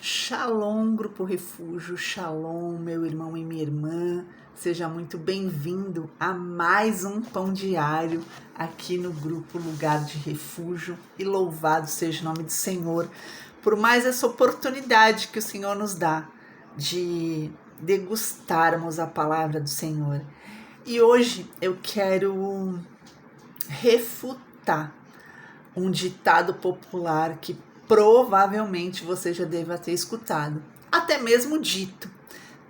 Shalom, Grupo Refúgio, Shalom, meu irmão e minha irmã, seja muito bem-vindo a mais um Pão Diário aqui no Grupo Lugar de Refúgio e louvado seja o nome do Senhor por mais essa oportunidade que o Senhor nos dá de degustarmos a palavra do Senhor. E hoje eu quero refutar um ditado popular que provavelmente você já deva ter escutado, até mesmo dito: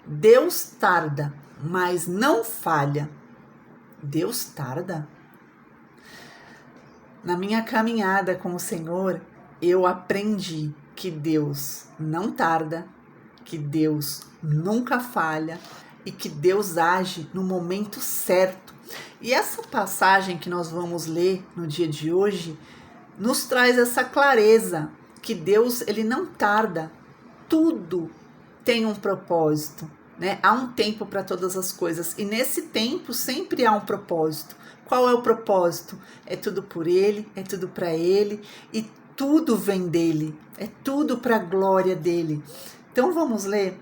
Deus tarda, mas não falha. Deus tarda? Na minha caminhada com o Senhor, eu aprendi que Deus não tarda, que Deus nunca falha e que Deus age no momento certo. E essa passagem que nós vamos ler no dia de hoje nos traz essa clareza que Deus, ele não tarda, tudo tem um propósito, né? Há um tempo para todas as coisas e nesse tempo sempre há um propósito. Qual é o propósito? É tudo por Ele, é tudo para Ele e tudo vem dele, é tudo para a glória dele. Então vamos ler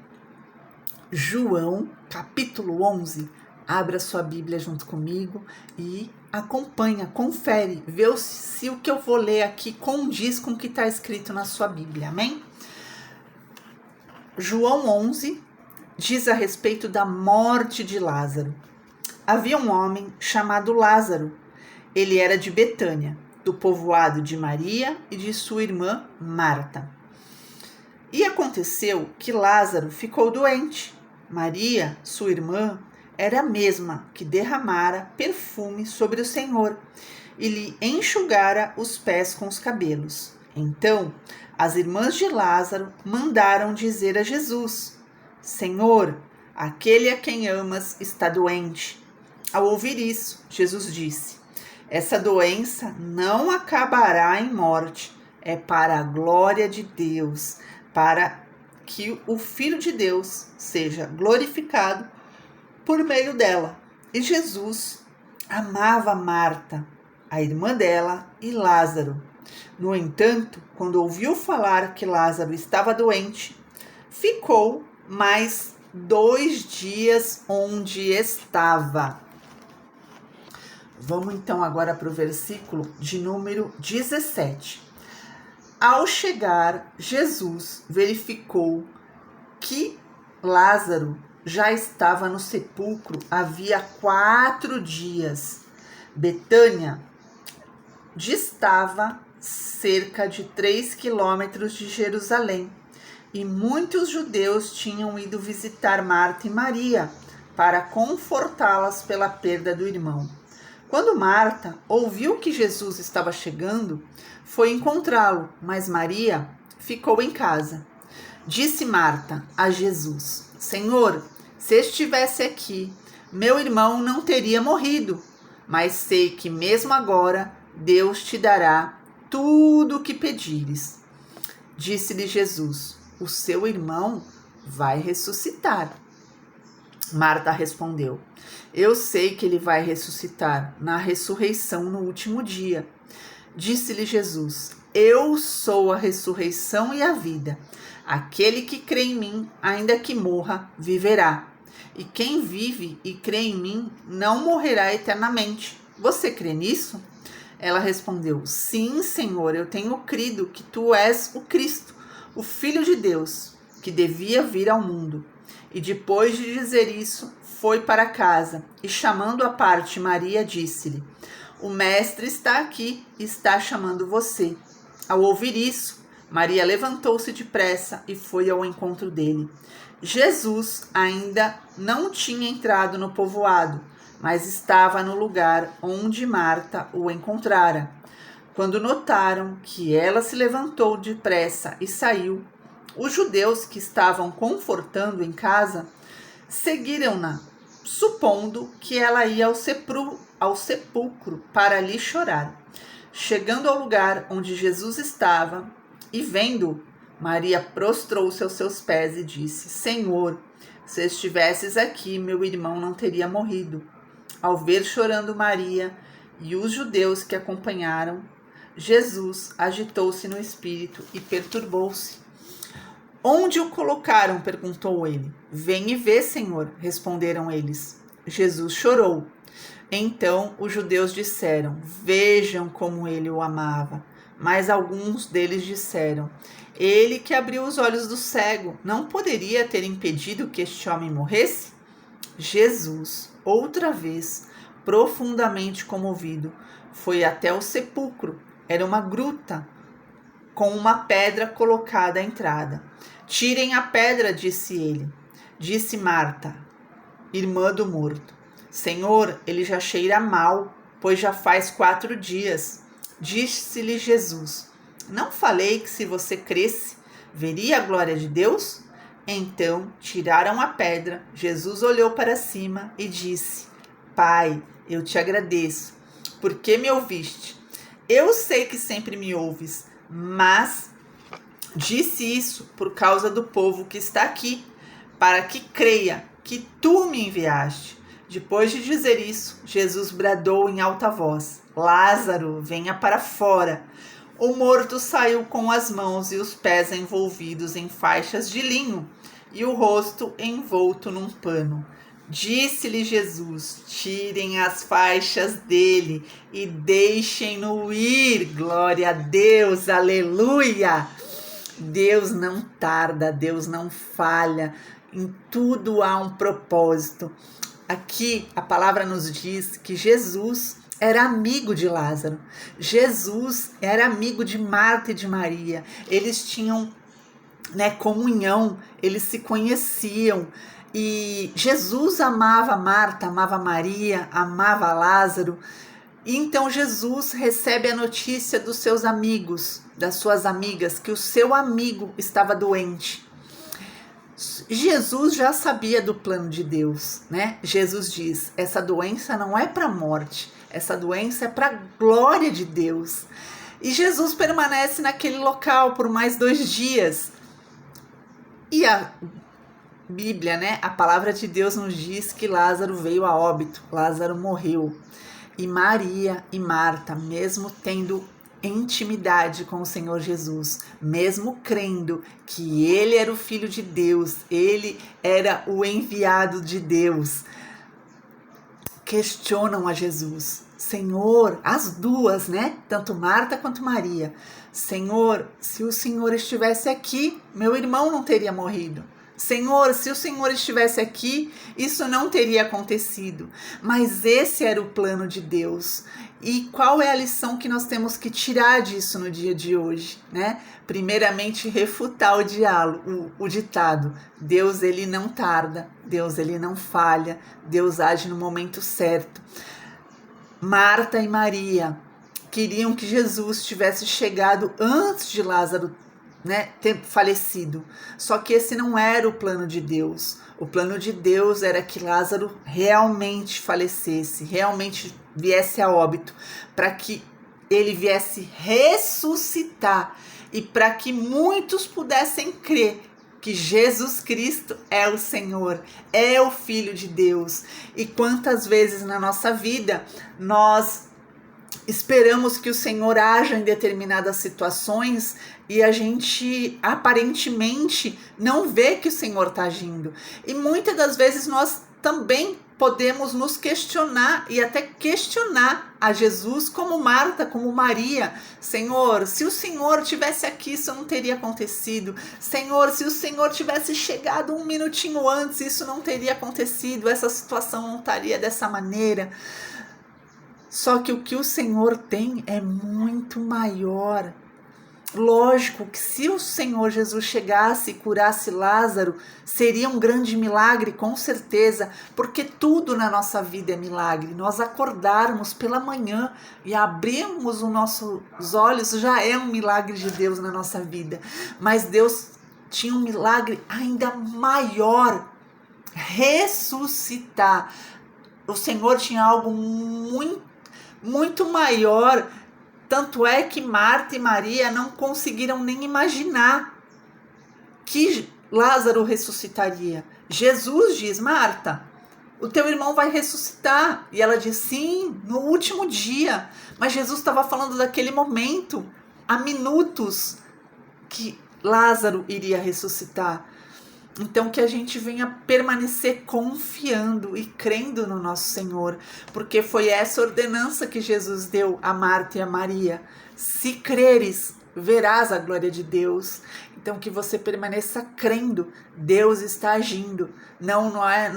João, capítulo 11. Abra sua Bíblia junto comigo e acompanha, confere, vê se o que eu vou ler aqui condiz com o que está escrito na sua Bíblia, amém? João 11 diz a respeito da morte de Lázaro. Havia um homem chamado Lázaro. Ele era de Betânia, do povoado de Maria e de sua irmã Marta. E aconteceu que Lázaro ficou doente. Maria, sua irmã, era a mesma que derramara perfume sobre o Senhor e lhe enxugara os pés com os cabelos. Então, as irmãs de Lázaro mandaram dizer a Jesus: Senhor, aquele a quem amas está doente. Ao ouvir isso, Jesus disse: essa doença não acabará em morte, é para a glória de Deus, para que o Filho de Deus seja glorificado por meio dela. E Jesus amava Marta, a irmã dela, e Lázaro. No entanto, quando ouviu falar que Lázaro estava doente, ficou mais 2 dias onde estava. Vamos então agora para o versículo de número 17. Ao chegar, Jesus verificou que Lázaro já estava no sepulcro havia 4 dias. Betânia distava cerca de 3 quilômetros de Jerusalém, e muitos judeus tinham ido visitar Marta e Maria para confortá-las pela perda do irmão. Quando Marta ouviu que Jesus estava chegando, foi encontrá-lo, mas Maria ficou em casa. Disse Marta a Jesus: Senhor, se estivesse aqui, meu irmão não teria morrido, mas sei que mesmo agora Deus te dará tudo o que pedires. Disse-lhe Jesus: o seu irmão vai ressuscitar. Marta respondeu: eu sei que ele vai ressuscitar na ressurreição no último dia. Disse-lhe Jesus: eu sou a ressurreição e a vida. Aquele que crê em mim, ainda que morra, viverá. E quem vive e crê em mim não morrerá eternamente. Você crê nisso? Ela respondeu: sim, Senhor, eu tenho crido que tu és o Cristo, o Filho de Deus, que devia vir ao mundo. E depois de dizer isso, foi para casa e, chamando à parte Maria, disse-lhe: o mestre está aqui e está chamando você. Ao ouvir isso, Maria levantou-se depressa e foi ao encontro dele. Jesus ainda não tinha entrado no povoado, mas estava no lugar onde Marta o encontrara. Quando notaram que ela se levantou depressa e saiu, os judeus que estavam confortando em casa seguiram-na, supondo que ela ia ao sepulcro para ali chorar. Chegando ao lugar onde Jesus estava e vendo, Maria prostrou-se aos seus pés e disse: Senhor, se estivesses aqui, meu irmão não teria morrido. Ao ver chorando Maria e os judeus que acompanharam, Jesus agitou-se no espírito e perturbou-se. Onde o colocaram? Perguntou ele. Vem e vê, Senhor, responderam eles. Jesus chorou. Então os judeus disseram: vejam como ele o amava. Mas alguns deles disseram: ele que abriu os olhos do cego, não poderia ter impedido que este homem morresse? Jesus, outra vez, profundamente comovido, foi até o sepulcro. Era uma gruta com uma pedra colocada à entrada. Tirem a pedra, disse ele. Disse Marta, irmã do morto. Senhor, ele já cheira mal, pois já faz 4 dias. Disse-lhe Jesus: não falei que se você cresce, veria a glória de Deus? Então tiraram a pedra. Jesus olhou para cima e disse: Pai, eu te agradeço, porque me ouviste. Eu sei que sempre me ouves, mas disse isso por causa do povo que está aqui, para que creia que tu me enviaste. Depois de dizer isso, Jesus bradou em alta voz: Lázaro, venha para fora. O morto saiu com as mãos e os pés envolvidos em faixas de linho e o rosto envolto num pano. Disse-lhe Jesus: tirem as faixas dele e deixem-no ir. Glória a Deus, aleluia! Deus não tarda, Deus não falha, em tudo há um propósito. Aqui a palavra nos diz que Jesus era amigo de Lázaro. Jesus era amigo de Marta e de Maria. Eles tinham, comunhão, eles se conheciam. E Jesus amava Marta, amava Maria, amava Lázaro. E então Jesus recebe a notícia dos seus amigos, das suas amigas, que o seu amigo estava doente. Jesus já sabia do plano de Deus, né? Jesus diz: essa doença não é para a morte, essa doença é para a glória de Deus. E Jesus permanece naquele local por mais 2 dias. E a Bíblia, a palavra de Deus nos diz que Lázaro veio a óbito, Lázaro morreu. E Maria e Marta, mesmo tendo intimidade com o Senhor Jesus, mesmo crendo que ele era o Filho de Deus, ele era o enviado de Deus, questionam a Jesus. Senhor, as duas, tanto Marta quanto Maria. Senhor, se o Senhor estivesse aqui, meu irmão não teria morrido. Senhor, se o Senhor estivesse aqui, isso não teria acontecido. Mas esse era o plano de Deus. E qual é a lição que nós temos que tirar disso no dia de hoje, Primeiramente, refutar o ditado: Deus, ele não tarda, Deus, ele não falha, Deus age no momento certo. Marta e Maria queriam que Jesus tivesse chegado antes de Lázaro ter falecido. Só que esse não era o plano de Deus. O plano de Deus era que Lázaro realmente falecesse, realmente viesse a óbito, para que ele viesse ressuscitar e para que muitos pudessem crer que Jesus Cristo é o Senhor, é o Filho de Deus. E quantas vezes na nossa vida nós esperamos que o Senhor haja em determinadas situações e a gente aparentemente não vê que o Senhor está agindo. E muitas das vezes nós também podemos nos questionar e até questionar a Jesus, como Marta, como Maria. Senhor, se o Senhor tivesse aqui, isso não teria acontecido. Senhor, se o Senhor tivesse chegado 1 minutinho antes, isso não teria acontecido. Essa situação não estaria dessa maneira. Só que o que o Senhor tem é muito maior. Lógico que se o Senhor Jesus chegasse e curasse Lázaro, seria um grande milagre, com certeza, porque tudo na nossa vida é milagre. Nós acordarmos pela manhã e abrirmos os nossos olhos já é um milagre de Deus na nossa vida. Mas Deus tinha um milagre ainda maior: ressuscitar. O Senhor tinha algo muito maior. Tanto é que Marta e Maria não conseguiram nem imaginar que Lázaro ressuscitaria. Jesus diz: Marta, o teu irmão vai ressuscitar. E ela diz: sim, no último dia. Mas Jesus estava falando daquele momento, há minutos, que Lázaro iria ressuscitar. Então que a gente venha permanecer confiando e crendo no nosso Senhor, porque foi essa ordenança que Jesus deu a Marta e a Maria. Se creres, verás a glória de Deus. Então que você permaneça crendo, Deus está agindo. Não é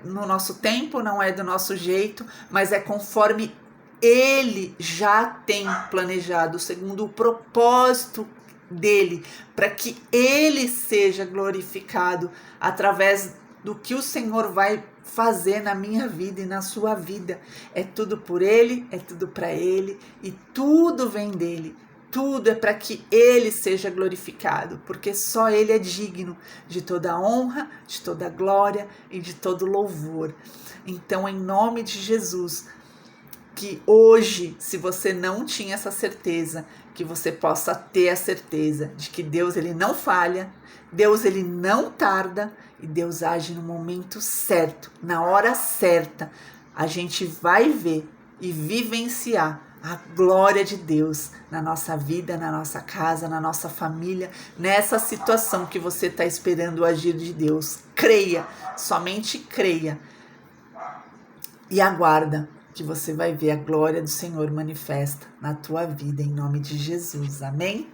no nosso tempo, não é do nosso jeito, mas é conforme Ele já tem planejado, segundo o propósito dele, para que ele seja glorificado através do que o Senhor vai fazer na minha vida e na sua vida. É tudo por ele, é tudo para ele e tudo vem dele. Tudo é para que ele seja glorificado, porque só ele é digno de toda honra, de toda glória e de todo louvor. Então, em nome de Jesus, que hoje, se você não tinha essa certeza, que você possa ter a certeza de que Deus ele não falha, Deus ele não tarda e Deus age no momento certo, na hora certa. A gente vai ver e vivenciar a glória de Deus na nossa vida, na nossa casa, na nossa família, nessa situação que você está esperando o agir de Deus. Creia, somente creia e aguarda que você vai ver a glória do Senhor manifesta na tua vida, em nome de Jesus. Amém?